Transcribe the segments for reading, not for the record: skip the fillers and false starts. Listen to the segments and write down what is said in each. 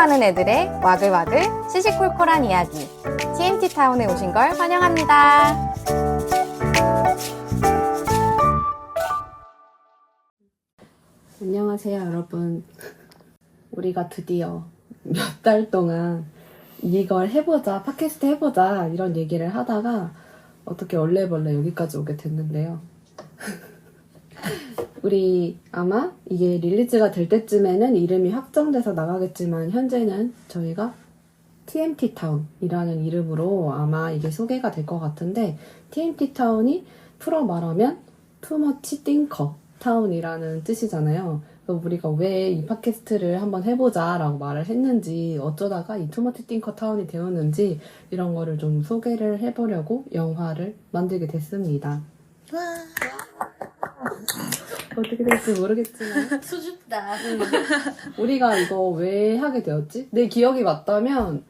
사는 애들의 와글와글 시시콜콜한 이야기. TMT타운에 오신 걸 환영합니다. 안녕하세요, 여러분. 우리가 드디어 몇 달 동안 이걸 해보자, 팟캐스트 해보자 이런 얘기를 하다가 어떻게 얼레벌레 여기까지 오게 됐는데요. 우리 아마 이게 릴리즈가 될 때쯤에는 이름이 확정돼서 나가겠지만 현재는 저희가 TMT타운이라는 이름으로 아마 이게 소개가 될 것 같은데, TMT타운이 풀어 말하면 Too Much Thinker 타운이라는 뜻이잖아요. 그래서 우리가 왜 이 팟캐스트를 한번 해보자 라고 말을 했는지, 어쩌다가 이 Too Much Thinker 타운이 되었는지 이런 거를 좀 소개를 해보려고 영화를 만들게 됐습니다. 어떻게 될지 모르겠지만 수줍다. 우리가 이거 왜 하게 되었지? 내 기억이 맞다면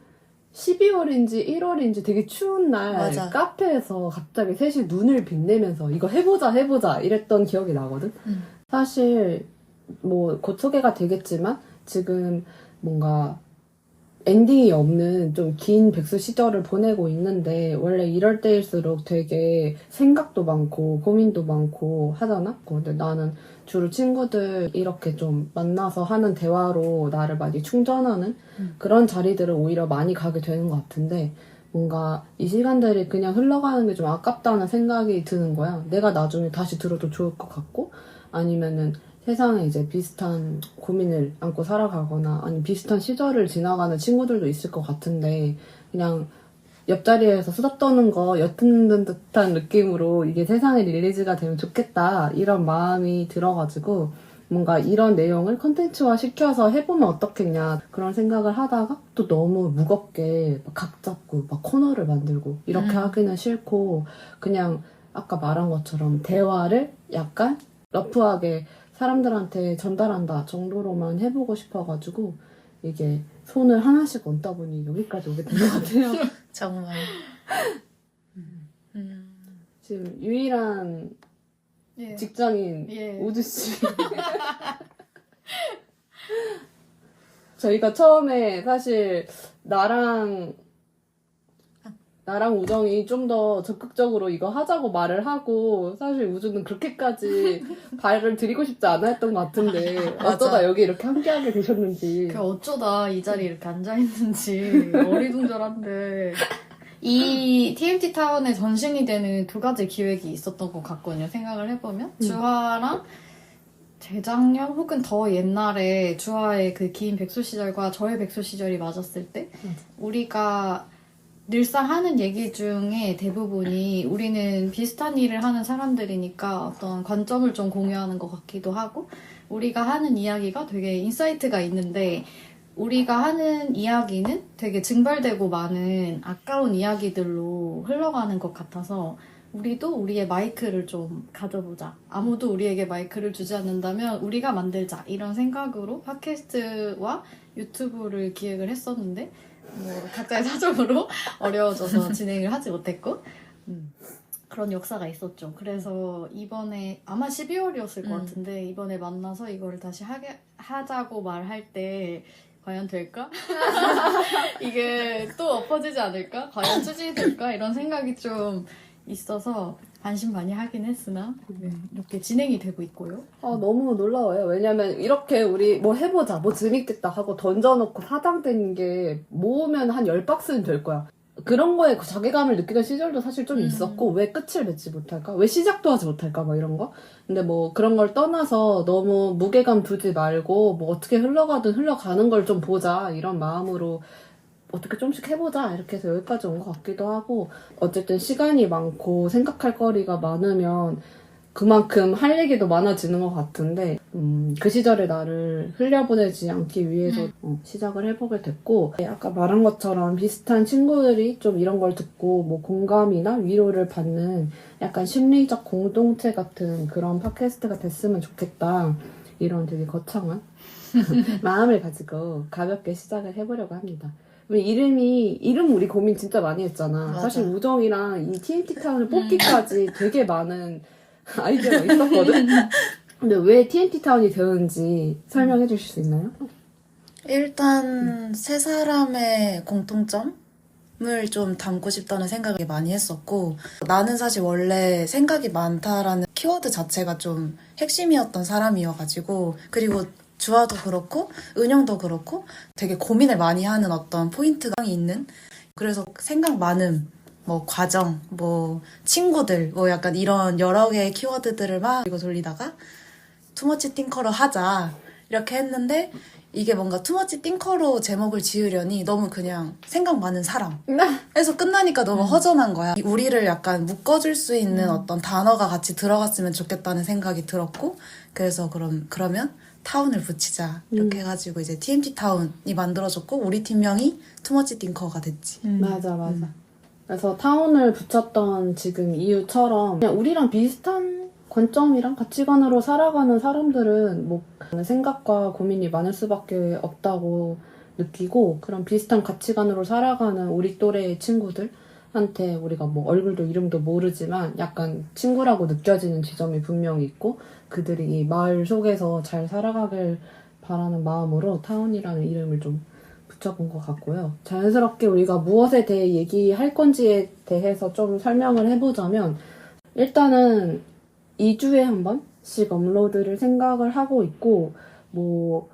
12월인지 1월인지 되게 추운 날 맞아. 카페에서 갑자기 셋이 눈을 빛내면서 이거 해보자 이랬던 기억이 나거든? 사실 뭐 곧 소개가 되겠지만 지금 뭔가 엔딩이 없는 좀 긴 백수 시절을 보내고 있는데, 원래 이럴 때일수록 되게 생각도 많고 고민도 많고 하잖아? 근데 나는 주로 친구들 이렇게 좀 만나서 하는 대화로 나를 많이 충전하는 그런 자리들을 오히려 많이 가게 되는 것 같은데, 뭔가 이 시간들이 그냥 흘러가는 게 좀 아깝다는 생각이 드는 거야. 내가 나중에 다시 들어도 좋을 것 같고, 아니면은 세상에 이제 비슷한 고민을 안고 살아가거나 아니 비슷한 시절을 지나가는 친구들도 있을 것 같은데, 그냥 옆자리에서 수다 떠는 거 옅은 듯한 느낌으로 이게 세상에 릴리즈가 되면 좋겠다 이런 마음이 들어가지고, 뭔가 이런 내용을 컨텐츠화 시켜서 해보면 어떻겠냐 그런 생각을 하다가, 또 너무 무겁게 막 각 잡고 막 코너를 만들고 이렇게 하기는 싫고, 그냥 아까 말한 것처럼 대화를 약간 러프하게 사람들한테 전달한다 정도로만 해보고 싶어가지고 이게 손을 하나씩 얹다 보니 여기까지 오게 된 것 같아요. 정말. 지금 유일한 예. 직장인 예. 우주씨. 저희가 처음에 사실 나랑 우정이 좀 더 적극적으로 이거 하자고 말을 하고, 사실 우주는 그렇게까지 발을 들이고 싶지 않아 했던 것 같은데 어쩌다 여기 이렇게 함께하게 되셨는지. 그 어쩌다 이 자리에 이렇게 앉아있는지 어리둥절한데, 이 TMT 타운의 전신이 되는 두 가지 기획이 있었던 것 같거든요. 생각을 해보면 주하랑 재작년 혹은 더 옛날에 주하의 그 긴 백수 시절과 저의 백수 시절이 맞았을 때 우리가 늘상 하는 얘기 중에 대부분이 우리는 비슷한 일을 하는 사람들이니까 어떤 관점을 좀 공유하는 것 같기도 하고, 우리가 하는 이야기가 되게 인사이트가 있는데 우리가 하는 이야기는 되게 증발되고 많은 아까운 이야기들로 흘러가는 것 같아서, 우리도 우리의 마이크를 좀 가져보자. 아무도 우리에게 마이크를 주지 않는다면 우리가 만들자. 이런 생각으로 팟캐스트와 유튜브를 기획을 했었는데, 뭐 각자의 사정으로 어려워져서 진행을 하지 못했고, 그런 역사가 있었죠. 그래서 이번에 아마 12월이었을 것 같은데 이번에 만나서 이거를 다시 하자고 말할 때 과연 될까? 이게 또 엎어지지 않을까? 과연 추진될까? 이런 생각이 좀 있어서 반신반의하긴 했으나 이렇게 진행이 되고 있고요. 너무 놀라워요. 왜냐면 이렇게 우리 뭐 해보자, 뭐 재밌겠다 하고 던져놓고 사장된 게 모으면 한 10박스는 될 거야. 그런 거에 자괴감을 느끼던 시절도 사실 좀 있었고, 왜 끝을 맺지 못할까? 왜 시작도 하지 못할까? 막 이런 거. 근데 뭐 그런 걸 떠나서 너무 무게감 두지 말고 뭐 어떻게 흘러가든 흘러가는 걸 좀 보자 이런 마음으로 어떻게 좀씩 해보자 이렇게 해서 여기까지 온 것 같기도 하고, 어쨌든 시간이 많고 생각할 거리가 많으면 그만큼 할 얘기도 많아지는 것 같은데, 그 시절의 나를 흘려보내지 않기 위해서 시작을 해보게 됐고, 아까 말한 것처럼 비슷한 친구들이 좀 이런 걸 듣고 뭐 공감이나 위로를 받는 약간 심리적 공동체 같은 그런 팟캐스트가 됐으면 좋겠다, 이런 되게 거창한 마음을 가지고 가볍게 시작을 해보려고 합니다. 이름 우리 고민 진짜 많이 했잖아. 맞아. 사실 우정이랑 이 TMT타운을 뽑기까지 되게 많은 아이디어가 있었거든? 근데 왜 TMT타운이 되었는지 설명해 주실 수 있나요? 일단 세 사람의 공통점을 좀 담고 싶다는 생각을 많이 했었고 나는 사실 원래 생각이 많다라는 키워드 자체가 좀 핵심이었던 사람이어가지고 그리고 주아도 그렇고 은영도 그렇고 되게 고민을 많이 하는 어떤 포인트가 있는 그래서 생각 많음 뭐 과정 뭐 친구들 뭐 약간 이런 여러 개의 키워드들을 막 이거 돌리다가 투머치 띵커로 하자 이렇게 했는데 이게 뭔가 투머치 띵커로 제목을 지으려니 너무 그냥 생각 많은 사람 해서 끝나니까 너무 허전한 거야. 우리를 약간 묶어줄 수 있는 어떤 단어가 같이 들어갔으면 좋겠다는 생각이 들었고 그래서 그러면 타운을 붙이자 이렇게 해가지고 이제 TMT 타운이 만들어졌고 우리 팀명이 투머치 띵커가 됐지. 맞아. 그래서 타운을 붙였던 지금 이유처럼 그냥 우리랑 비슷한 관점이랑 가치관으로 살아가는 사람들은 뭐 생각과 고민이 많을 수밖에 없다고 느끼고 그런 비슷한 가치관으로 살아가는 우리 또래의 친구들한테 우리가 뭐 얼굴도 이름도 모르지만 약간 친구라고 느껴지는 지점이 분명히 있고 그들이 이 마을 속에서 잘 살아가길 바라는 마음으로 타운이라는 이름을 좀 붙여본 것 같고요. 자연스럽게 우리가 무엇에 대해 얘기할 건지에 대해서 좀 설명을 해보자면 일단은 2주에 한 번씩 업로드를 생각을 하고 있고 뭐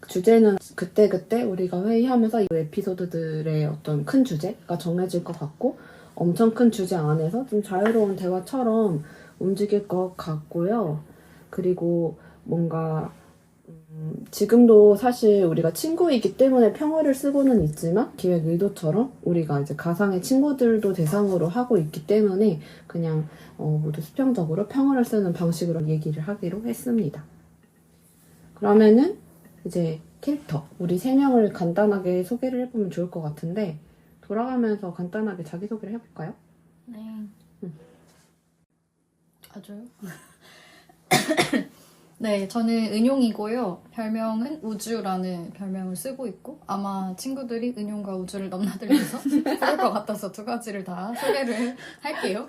주제는 그때그때 우리가 회의하면서 이 에피소드들의 어떤 큰 주제가 정해질 것 같고 엄청 큰 주제 안에서 좀 자유로운 대화처럼 움직일 것 같고요. 그리고 뭔가 지금도 사실 우리가 친구이기 때문에 평어를 쓰고는 있지만 기획 의도처럼 우리가 이제 가상의 친구들도 대상으로 하고 있기 때문에 그냥 모두 수평적으로 평어를 쓰는 방식으로 얘기를 하기로 했습니다. 그러면은 이제 캐릭터 우리 3명을 간단하게 소개를 해보면 좋을 것 같은데 돌아가면서 간단하게 자기소개를 해볼까요? 네. 아줘요? 네, 저는 은용이고요. 별명은 우주라는 별명을 쓰고 있고 아마 친구들이 은용과 우주를 넘나들면서 부를 것 같아서 두 가지를 다 소개를 할게요.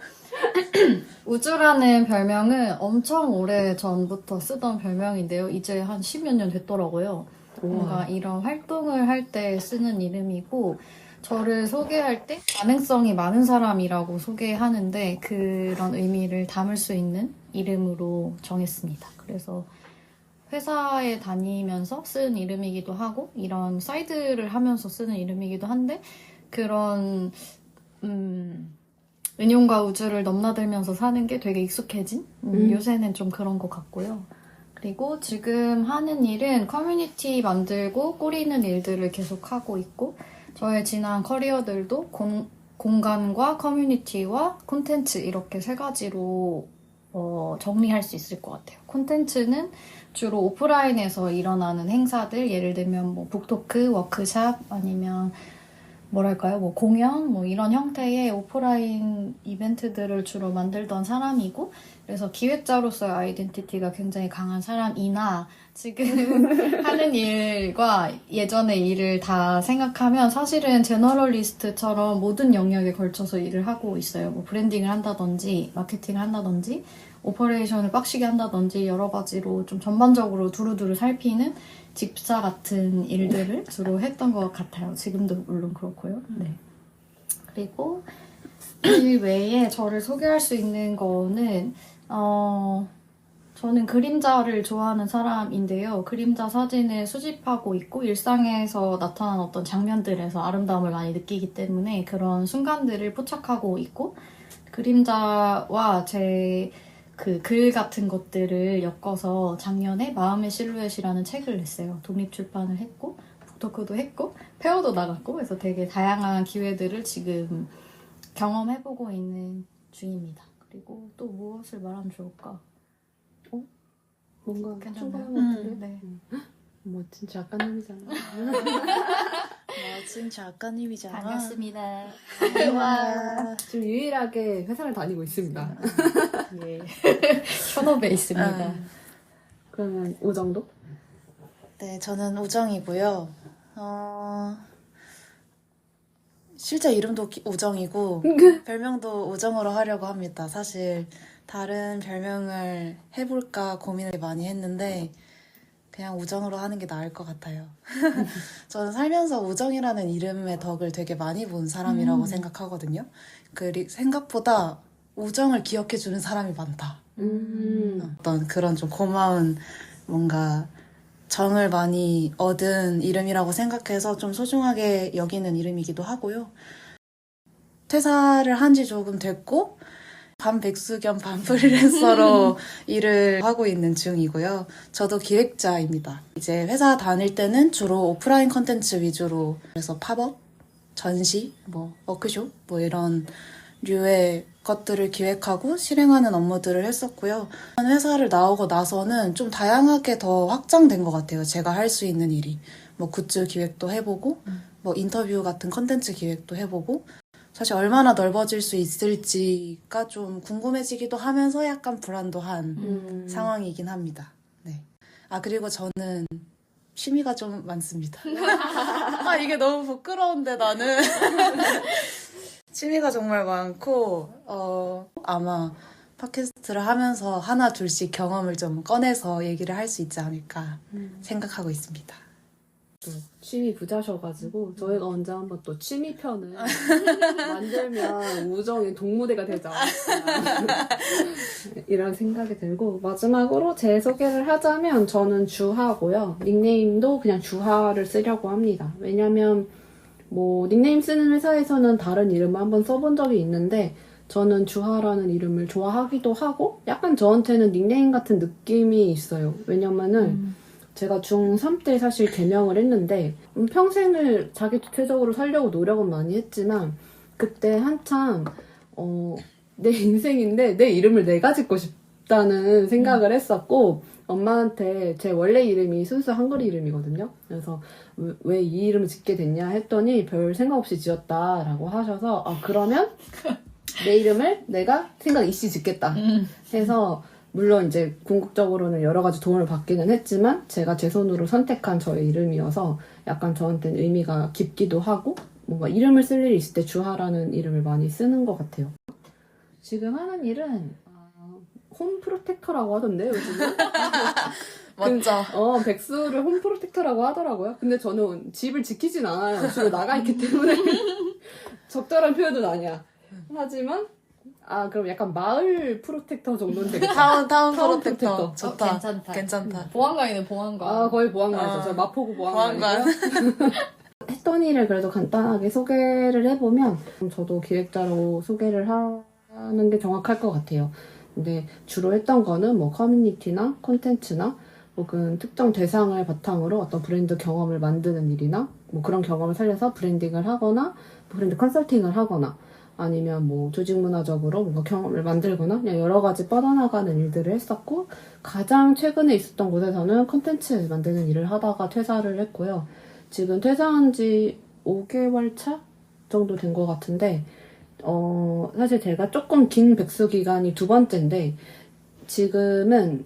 우주라는 별명은 엄청 오래 전부터 쓰던 별명인데요. 이제 한 10몇 년 됐더라고요. 뭔가 이런 활동을 할 때 쓰는 이름이고 저를 소개할 때 가능성이 많은 사람이라고 소개하는데 그런 의미를 담을 수 있는 이름으로 정했습니다. 그래서 회사에 다니면서 쓴 이름이기도 하고 이런 사이드를 하면서 쓰는 이름이기도 한데 그런 은용과 우주를 넘나들면서 사는 게 되게 익숙해진 요새는 좀 그런 것 같고요. 그리고 지금 하는 일은 커뮤니티 만들고 꾸리는 일들을 계속 하고 있고 저의 지난 커리어들도 공간과 커뮤니티와 콘텐츠 이렇게 세 가지로 정리할 수 있을 것 같아요. 콘텐츠는 주로 오프라인에서 일어나는 행사들, 예를 들면 뭐 북토크, 워크샵, 아니면 뭐랄까요, 뭐 공연, 뭐 이런 형태의 오프라인 이벤트들을 주로 만들던 사람이고, 그래서 기획자로서의 아이덴티티가 굉장히 강한 사람이나, 지금 하는 일과 예전의 일을 다 생각하면 사실은 제너럴리스트처럼 모든 영역에 걸쳐서 일을 하고 있어요. 뭐 브랜딩을 한다든지, 마케팅을 한다든지, 오퍼레이션을 빡시게 한다든지 여러 가지로 좀 전반적으로 두루두루 살피는 집사 같은 일들을 주로 했던 것 같아요. 지금도 물론 그렇고요. 네. 그리고 이 외에 저를 소개할 수 있는 거는 저는 그림자를 좋아하는 사람인데요. 그림자 사진을 수집하고 있고 일상에서 나타난 어떤 장면들에서 아름다움을 많이 느끼기 때문에 그런 순간들을 포착하고 있고 그림자와 제 그 글 같은 것들을 엮어서 작년에 마음의 실루엣이라는 책을 냈어요. 독립출판을 했고 북토크도 했고 페어도 나갔고 그래서 되게 다양한 기회들을 지금 경험해보고 있는 중입니다. 그리고 또 무엇을 말하면 좋을까? 뭔가 괜찮나요? 충분한 것 같은데? 네. 뭐 진짜 작가님이잖아. 진짜 작가님이잖아. 반갑습니다. 와. 지금 유일하게 회사를 다니고 있습니다. 예. 현업에 있습니다. 그러면 우정도? 네, 저는 우정이고요. 실제 이름도 우정이고 별명도 우정으로 하려고 합니다. 사실 다른 별명을 해볼까 고민을 많이 했는데 그냥 우정으로 하는 게 나을 것 같아요. 저는 살면서 우정이라는 이름의 덕을 되게 많이 본 사람이라고 생각하거든요. 생각보다 우정을 기억해주는 사람이 많다. 어떤 그런 좀 고마운 뭔가 정을 많이 얻은 이름이라고 생각해서 좀 소중하게 여기는 이름이기도 하고요. 퇴사를 한 지 조금 됐고 반 백수 겸 반 프리랜서로 일을 하고 있는 중이고요. 저도 기획자입니다. 이제 회사 다닐 때는 주로 오프라인 컨텐츠 위주로 그래서 팝업, 전시, 워크숍 이런 류의 것들을 기획하고 실행하는 업무들을 했었고요. 회사를 나오고 나서는 좀 다양하게 더 확장된 것 같아요. 제가 할 수 있는 일이. 굿즈 기획도 해보고, 인터뷰 같은 컨텐츠 기획도 해보고, 사실 얼마나 넓어질 수 있을지가 좀 궁금해지기도 하면서 약간 불안도한 상황이긴 합니다. 네. 그리고 저는 취미가 좀 많습니다. 이게 너무 부끄러운데 나는. 취미가 정말 많고, 아마 팟캐스트를 하면서 하나 둘씩 경험을 좀 꺼내서 얘기를 할 수 있지 않을까 생각하고 있습니다. 또 취미 부자셔가지고 저희가 언제 한번 또 취미편을 만들면 우정의 동무대가 되지 않을까 이런 생각이 들고, 마지막으로 제 소개를 하자면 저는 주하고요. 닉네임도 그냥 주하를 쓰려고 합니다. 왜냐면 닉네임 쓰는 회사에서는 다른 이름을 한번 써본 적이 있는데 저는 주하라는 이름을 좋아하기도 하고 약간 저한테는 닉네임 같은 느낌이 있어요. 왜냐면은 제가 중3 때 사실 개명을 했는데 평생을 자기주체적으로 살려고 노력은 많이 했지만 그때 한참 내 인생인데 내 이름을 내가 짓고 싶다는 생각을 했었고, 엄마한테 제 원래 이름이 순수 한글 이름이거든요. 그래서 왜 이 이름을 짓게 됐냐 했더니 별 생각 없이 지었다라고 하셔서 그러면 내 이름을 내가 생각 있이 짓겠다 해서, 물론 이제 궁극적으로는 여러 가지 도움을 받기는 했지만 제가 제 손으로 선택한 저의 이름이어서 약간 저한테는 의미가 깊기도 하고 뭔가 이름을 쓸 일이 있을 때 주하라는 이름을 많이 쓰는 것 같아요. 지금 하는 일은 홈 프로텍터라고 하던데 요즘은? 맞죠? 백수를 홈 프로텍터라고 하더라고요. 근데 저는 집을 지키진 않아요. 주로 나가 있기 때문에 적절한 표현은 아니야. 하지만 그럼 약간 마을 프로텍터 정도는 되겠다. 타운 프로텍터. 좋다. 괜찮다. 보안관이네, 보안관. 거의 보안관이죠. 저 마포구 보안관. 보안관이고요. 했던 일을 그래도 간단하게 소개를 해보면 저도 기획자로 소개를 하는 게 정확할 것 같아요. 근데 주로 했던 거는 커뮤니티나 콘텐츠나 혹은 특정 대상을 바탕으로 어떤 브랜드 경험을 만드는 일이나 그런 경험을 살려서 브랜딩을 하거나 브랜드 컨설팅을 하거나 아니면 조직 문화적으로 뭔가 경험을 만들거나 그냥 여러 가지 뻗어나가는 일들을 했었고, 가장 최근에 있었던 곳에서는 콘텐츠 만드는 일을 하다가 퇴사를 했고요. 지금 퇴사한 지 5개월 차 정도 된 것 같은데 사실 제가 조금 긴 백수 기간이 2번째인데 지금은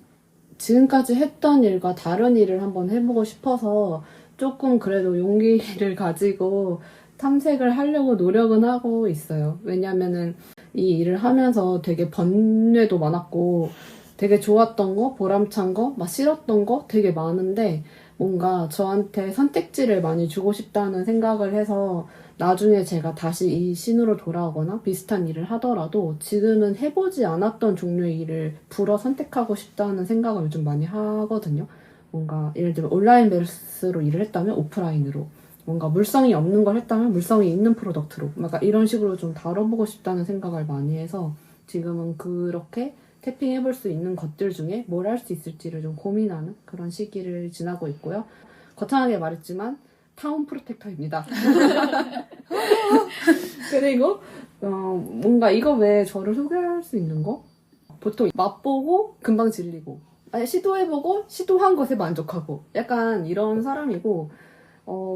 지금까지 했던 일과 다른 일을 한번 해보고 싶어서 조금 그래도 용기를 가지고 탐색을 하려고 노력은 하고 있어요. 왜냐면은 이 일을 하면서 되게 번뇌도 많았고 되게 좋았던 거, 보람찬 거, 막 싫었던 거 되게 많은데 뭔가 저한테 선택지를 많이 주고 싶다는 생각을 해서 나중에 제가 다시 이 씬으로 돌아오거나 비슷한 일을 하더라도 지금은 해보지 않았던 종류의 일을 불어 선택하고 싶다는 생각을 요즘 많이 하거든요. 뭔가 예를 들면 온라인 베이스로 일을 했다면 오프라인으로, 뭔가 물성이 없는 걸 했다면 물성이 있는 프로덕트로, 뭔가 이런 식으로 좀 다뤄보고 싶다는 생각을 많이 해서 지금은 그렇게 태핑해볼 수 있는 것들 중에 뭘 할 수 있을지를 좀 고민하는 그런 시기를 지나고 있고요. 거창하게 말했지만 타운 프로텍터입니다. 그리고 뭔가 이거 외에 저를 소개할 수 있는 거? 보통 맛보고 금방 질리고 시도해보고 시도한 것에 만족하고 약간 이런 사람이고,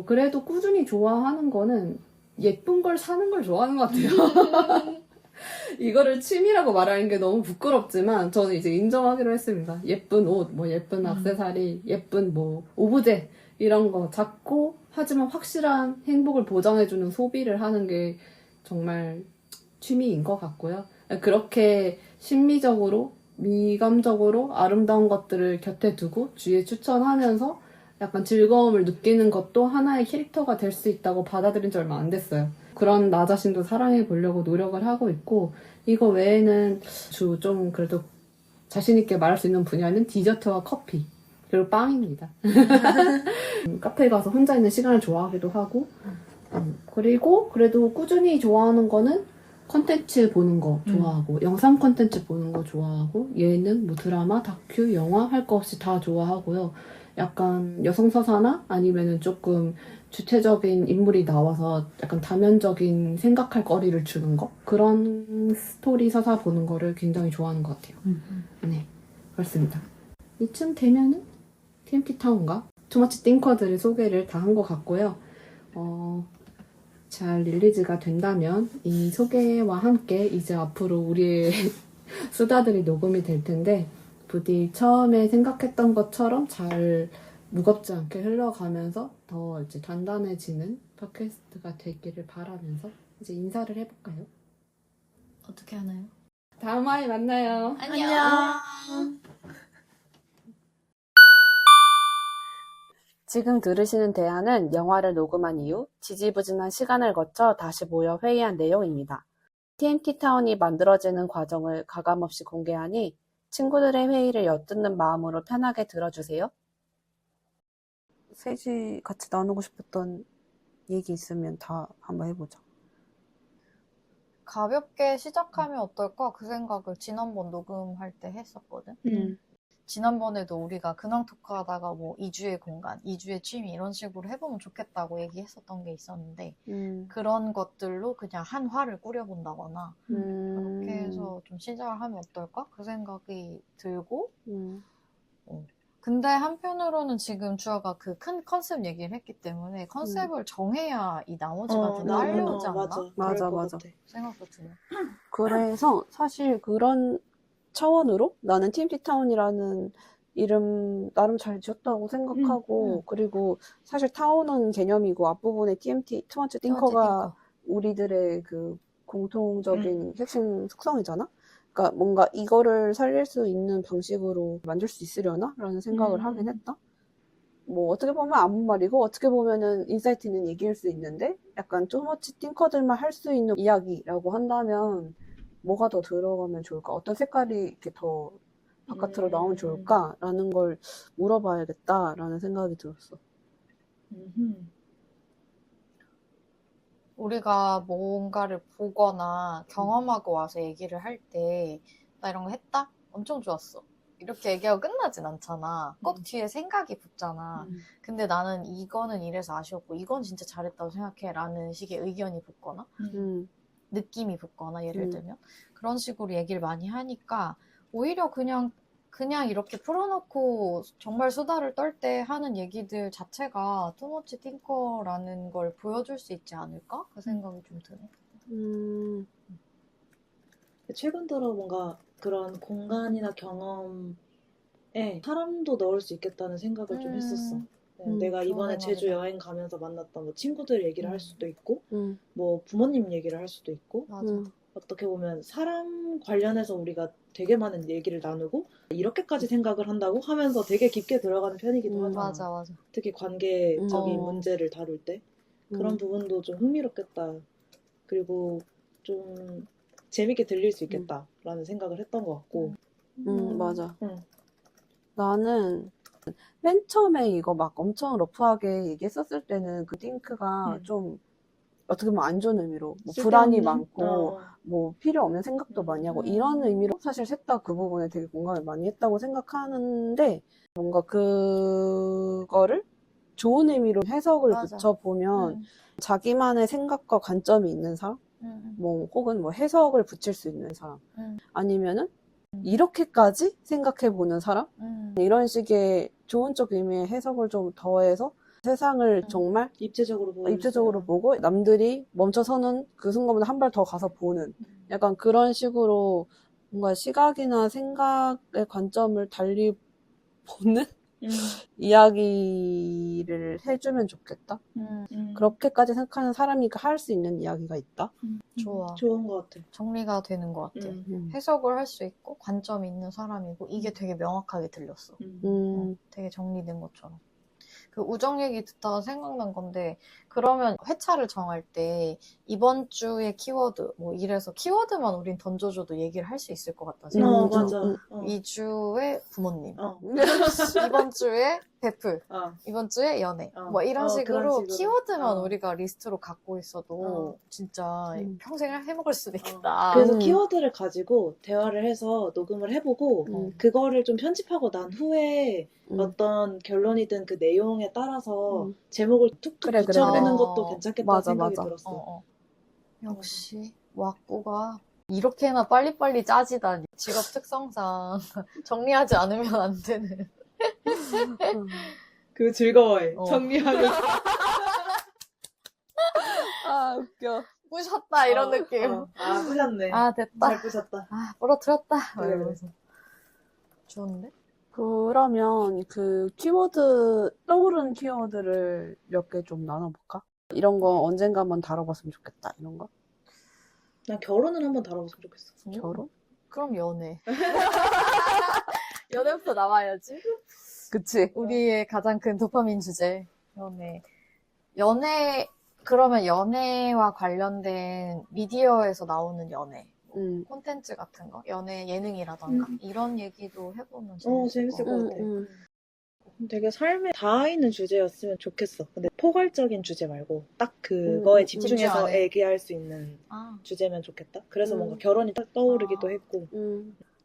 그래도 꾸준히 좋아하는 거는 예쁜 걸 사는 걸 좋아하는 것 같아요. 이거를 취미라고 말하는 게 너무 부끄럽지만 저는 이제 인정하기로 했습니다. 예쁜 옷, 예쁜 액세서리, 예쁜 오브제 이런 거 작고 하지만 확실한 행복을 보장해주는 소비를 하는 게 정말 취미인 것 같고요. 그렇게 심미적으로 미감적으로 아름다운 것들을 곁에 두고 주위에 추천하면서 약간 즐거움을 느끼는 것도 하나의 캐릭터가 될 수 있다고 받아들인 지 얼마 안 됐어요. 그런 나 자신도 사랑해 보려고 노력을 하고 있고, 이거 외에는 좀 그래도 자신있게 말할 수 있는 분야는 디저트와 커피, 그리고 빵입니다. 카페에 가서 혼자 있는 시간을 좋아하기도 하고, 그리고 그래도 꾸준히 좋아하는 거는 컨텐츠 보는 거 좋아하고, 영상 컨텐츠 보는 거 좋아하고, 예능, 뭐 드라마, 다큐, 영화 할 거 없이 다 좋아하고요. 약간 여성서사나 아니면은 조금 주체적인 인물이 나와서 약간 다면적인 생각할 거리를 주는 거? 그런 스토리 서사 보는 거를 굉장히 좋아하는 것 같아요. 네, 그렇습니다. 이쯤 되면은 TMT 타운과 투머치 띵커들의 소개를 다 한 것 같고요. 잘 릴리즈가 된다면 이 소개와 함께 이제 앞으로 우리의 수다들이 녹음이 될 텐데, 부디 처음에 생각했던 것처럼 잘 무겁지 않게 흘러가면서 더 이제 단단해지는 팟캐스트가 되기를 바라면서 이제 인사를 해볼까요? 어떻게 하나요? 다음 화에 만나요. 안녕. 지금 들으시는 대화는 영화를 녹음한 이후 지지부진한 시간을 거쳐 다시 모여 회의한 내용입니다. TMT 타운이 만들어지는 과정을 가감없이 공개하니 친구들의 회의를 엿듣는 마음으로 편하게 들어주세요. 셋이 같이 나누고 싶었던 얘기 있으면 다 한번 해보자. 가볍게 시작하면 어떨까? 그 생각을 지난번 녹음할 때 했었거든. 지난번에도 우리가 근황 토크 하다가 뭐 2주의 공간, 2주의 취미 이런 식으로 해보면 좋겠다고 얘기했었던 게 있었는데 그런 것들로 그냥 한 화를 꾸려본다거나 그렇게 해서 좀 시작을 하면 어떨까? 그 생각이 들고 근데 한편으로는 지금 주아가 그 큰 컨셉 얘기를 했기 때문에 컨셉을 정해야 이 나머지가 좀 딸려오지 않나? 맞아. 생각도 드네. 그래서 사실 그런 차원으로 나는 TMT 타운이라는 이름 나름 잘 지었다고 생각하고, 그리고 사실 타운은 개념이고 앞부분에 TMT, 투머치 띵커가 우리들의 그 공통적인 핵심 속성이잖아? 그러니까 뭔가 이거를 살릴 수 있는 방식으로 만들 수 있으려나? 라는 생각을 하긴 했다. 뭐 어떻게 보면 아무 말이고 어떻게 보면은 인사이트 있는 얘기일 수 있는데, 약간 투머치 띵커들만 할 수 있는 이야기라고 한다면 뭐가 더 들어가면 좋을까? 어떤 색깔이 이렇게 더 바깥으로 나오면 좋을까? 라는 걸 물어봐야겠다라는 생각이 들었어. 우리가 뭔가를 보거나 경험하고 와서 얘기를 할 때 나 이런 거 했다? 엄청 좋았어. 이렇게 얘기하고 끝나진 않잖아. 꼭 뒤에 생각이 붙잖아. 근데 나는 이거는 이래서 아쉬웠고 이건 진짜 잘했다고 생각해 라는 식의 의견이 붙거나 느낌이 붙거나 예를 들면 그런 식으로 얘기를 많이 하니까 오히려 그냥 이렇게 풀어놓고 정말 수다를 떨 때 하는 얘기들 자체가 투머치 띵커라는 걸 보여줄 수 있지 않을까? 그 생각이 좀 드네. 최근 들어 뭔가 그런 공간이나 경험에 사람도 넣을 수 있겠다는 생각을 좀 했었어. 내가 이번에 좋은 제주 생각이다. 여행 가면서 만났던 뭐 친구들 얘기를 할 수도 있고, 음. 뭐 부모님 얘기를 할 수도 있고, 맞아. 어떻게 보면 사람 관련해서 우리가 되게 많은 얘기를 나누고 이렇게까지 생각을 한다고 하면서 되게 깊게 들어가는 편이기도 하잖아. 맞아. 특히 관계적인 어. 문제를 다룰 때 그런 부분도 좀 흥미롭겠다. 그리고 좀 재밌게 들릴 수 있겠다라는 생각을 했던 것 같고. 맞아. 응. 나는 맨 처음에 이거 막 엄청 러프하게 얘기했었을 때는 그 띵크가 좀 어떻게 보면 안 좋은 의미로 뭐 불안이 많고 뭐 필요 없는 생각도 많이 하고 이런 의미로 사실 셋 다 그 부분에 되게 공감을 많이 했다고 생각하는데, 뭔가 그거를 좋은 의미로 해석을 맞아. 붙여보면 자기만의 생각과 관점이 있는 사람, 뭐 혹은 뭐 해석을 붙일 수 있는 사람, 아니면은 이렇게까지 생각해보는 사람, 이런 식의 좋은 쪽 의미의 해석을 좀 더해서 세상을 정말 입체적으로 보고 남들이 멈춰서는 그 순간보다 한 발 더 가서 보는, 약간 그런 식으로 뭔가 시각이나 생각의 관점을 달리 보는 이야기를 해주면 좋겠다. 음. 그렇게까지 생각하는 사람이니까 할 수 있는 이야기가 있다. 좋아. 좋은 것 같아. 정리가 되는 것 같아. 음. 해석을 할 수 있고 관점이 있는 사람이고 이게 되게 명확하게 들렸어. 되게 정리된 것처럼. 그 우정 얘기 듣다가 생각난 건데 그러면 회차를 정할 때 이번 주의 키워드 뭐 이래서 키워드만 우린 던져줘도 얘기를 할 수 있을 것 같다 생각해. 맞아. 이 주에 부모님, 어. 이번 주에 베프, 어. 이번 주에 연애. 어. 뭐 이런 그런 식으로 식으로. 키워드만 어. 우리가 리스트로 갖고 있어도 진짜 평생 해먹을 수도 어. 있겠다. 그래서 음. 키워드를 가지고 대화를 해서 녹음을 해보고 그거를 좀 편집하고 난 후에 어떤 결론이든 그 내용에 따라서 제목을 툭툭 그래, 붙여보는 그래. 것도 괜찮겠다 맞아, 생각이 맞아. 들었어. 역시 왁구가 이렇게나 빨리빨리 짜지다니. 직업 특성상 정리하지 않으면 안 되는. 그 즐거워해. 어. 정리하면. 아, 웃겨. 부셨다 이런 느낌. 아, 뿌셨네. 아 됐다. 잘 뿌셨다. 아 부러뜨렸다. 그래. 이러면서. 좋은데? 그러면 그 키워드, 떠오르는 키워드를 몇 개 좀 나눠볼까? 이런 거 언젠가 한번 다뤄봤으면 좋겠다. 이런 거? 난 결혼을 한번 다뤄봤으면 좋겠어. 결혼? 그럼 연애. 연애부터 나와야지. 그치? 우리의 가장 큰 도파민 주제. 그러면 연애와 관련된 미디어에서 나오는 연애. 콘텐츠 같은 거, 연애 예능이라던가 이런 얘기도 해보면 재밌을 것 것 같아. 같아. 되게 삶에 닿아 있는 주제였으면 좋겠어. 근데 포괄적인 주제 말고 딱 그거에 집중해서 안에. 얘기할 수 있는 아, 주제면 좋겠다. 그래서 뭔가 결혼이 딱 떠오르기도 했고.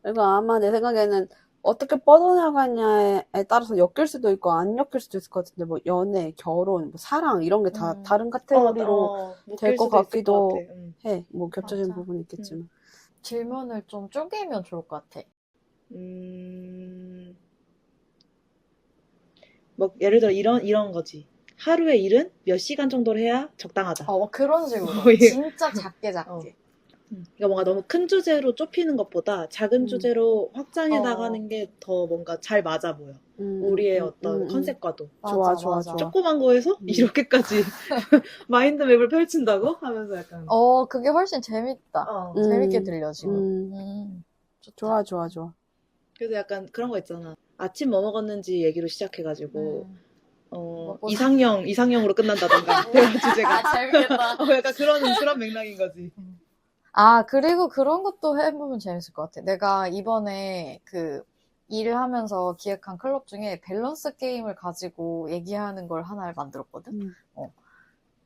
그리고 아마 내 생각에는 어떻게 뻗어나가냐에 따라서 엮일 수도 있고 안 엮일 수도 있을 것 같은데 뭐 연애, 결혼, 뭐 사랑 이런 게 다 다른 카테고리로 될 것 같기도 해. 뭐 겹쳐지는 맞아. 부분이 있겠지만. 질문을 좀 쪼개면 좋을 것 같아. 뭐 예를 들어 이런 거지. 하루에 일은 몇 시간 정도로 해야 적당하다. 그런 식으로. 예. 진짜 작게. 그러니까 뭔가 너무 큰 주제로 좁히는 것보다 작은 주제로 확장해 나가는 게 더 뭔가 잘 맞아 보여. 우리의 어떤 컨셉과도. 좋아. 조그만 거에서 이렇게까지 마인드맵을 펼친다고 하면서 약간. 그게 훨씬 재밌다. 재밌게 들려, 지금. 좋아. 그래서 약간 그런 거 있잖아. 아침 뭐 먹었는지 얘기로 시작해가지고 먹고 이상형으로 끝난다던가 대화 주제가. 재밌겠다. 약간 그런 맥락인 거지. 그리고 그런 것도 해보면 재밌을 것 같아. 내가 이번에 일을 하면서 기획한 클럽 중에 밸런스 게임을 가지고 얘기하는 걸 하나를 만들었거든?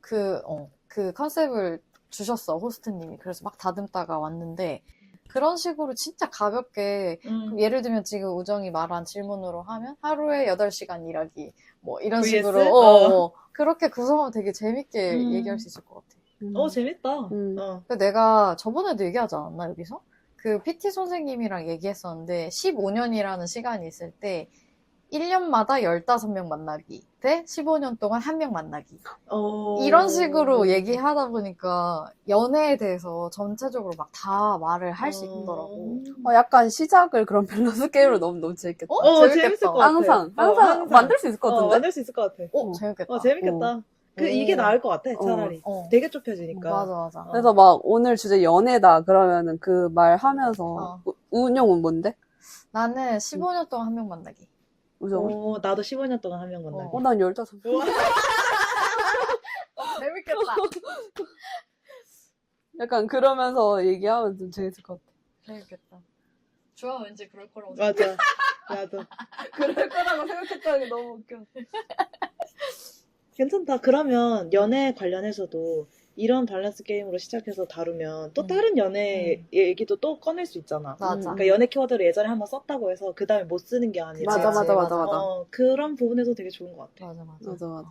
그 컨셉을 주셨어, 호스트님이. 그래서 막 다듬다가 왔는데, 그런 식으로 진짜 가볍게, 예를 들면 지금 우정이 말한 질문으로 하면, 하루에 8시간 일하기, 뭐, 이런 vs? 식으로, 그렇게 구성하면 되게 재밌게 얘기할 수 있을 것 같아. 재밌다. 근데 내가 저번에도 얘기하지 않았나, 여기서? 그 PT 선생님이랑 얘기했었는데, 15년이라는 시간이 있을 때, 1년마다 15명 만나기 대 15년 동안 1명 만나기. 이런 식으로 얘기하다 보니까 연애에 대해서 전체적으로 막 다 말을 할 수 있더라고. 약간 시작을 그런 밸런스 게임으로 너무 재밌겠다. 재밌을 것 같아. 항상 만들 수 있을 것 같은데? 만들 수 있을 것 같아. 재밌겠다. 재밌겠다. 이게 나을 것 같아, 차라리. 되게 좁혀지니까. 맞아. 그래서 막 오늘 주제 연애다 그러면은 그 말 하면서 운영은 뭔데? 나는 15년 동안 1명 만나기. 우정? 나도 15년 동안 1명 만나기. 난 15명. 재밌겠다. 약간 그러면서 얘기하면 좀 재밌을 것 같아. 재밌겠다. 좋아, 왠지 그럴 거라고 맞아. 나도. 그럴 거라고 생각했다는 게 너무 웃겨. 괜찮다. 그러면 연애 관련해서도 이런 밸런스 게임으로 시작해서 다루면 또 다른 연애 얘기도 또 꺼낼 수 있잖아. 맞아. 그러니까 연애 키워드를 예전에 한번 썼다고 해서 그 다음에 못 쓰는 게 아니라. 맞아. 그런 부분에서 되게 좋은 것 같아. 맞아.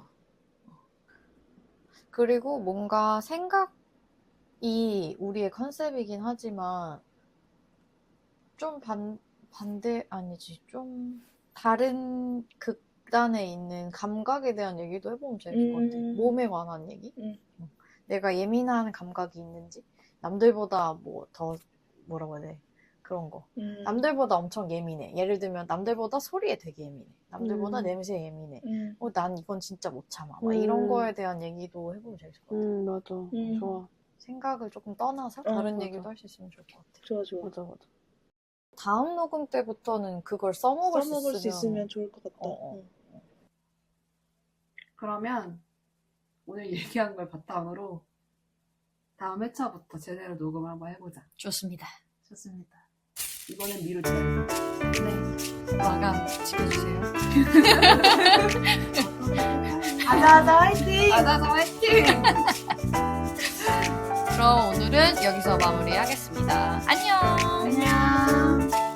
그리고 뭔가 생각이 우리의 컨셉이긴 하지만 좀 좀 다른 극단에 있는 감각에 대한 얘기도 해보면 재밌을 것 같아. 몸에 관한 얘기? 내가 예민한 감각이 있는지, 남들보다 더 뭐라고 해야 돼? 그런 거. 남들보다 엄청 예민해. 예를 들면 남들보다 소리에 되게 예민해. 남들보다 냄새에 예민해. 난 이건 진짜 못 참아. 막 이런 거에 대한 얘기도 해보면 재밌을 것 같아. 맞아. 좋아. 생각을 조금 떠나서 다른 맞아. 얘기도 할 수 있으면 좋을 것 같아. 좋아, 좋아. 맞아. 다음 녹음 때부터는 그걸 써먹을 수 있으면 좋을 것 같다. 그러면 오늘 얘기한 걸 바탕으로 다음 회차부터 제대로 녹음을 한번 해보자. 좋습니다. 좋습니다. 이번엔 미루지 말자. 네. 마감 지켜주세요. 아자아자 화이팅! 아자아자 화이팅! 그럼 오늘은 여기서 마무리하겠습니다. 안녕! 안녕!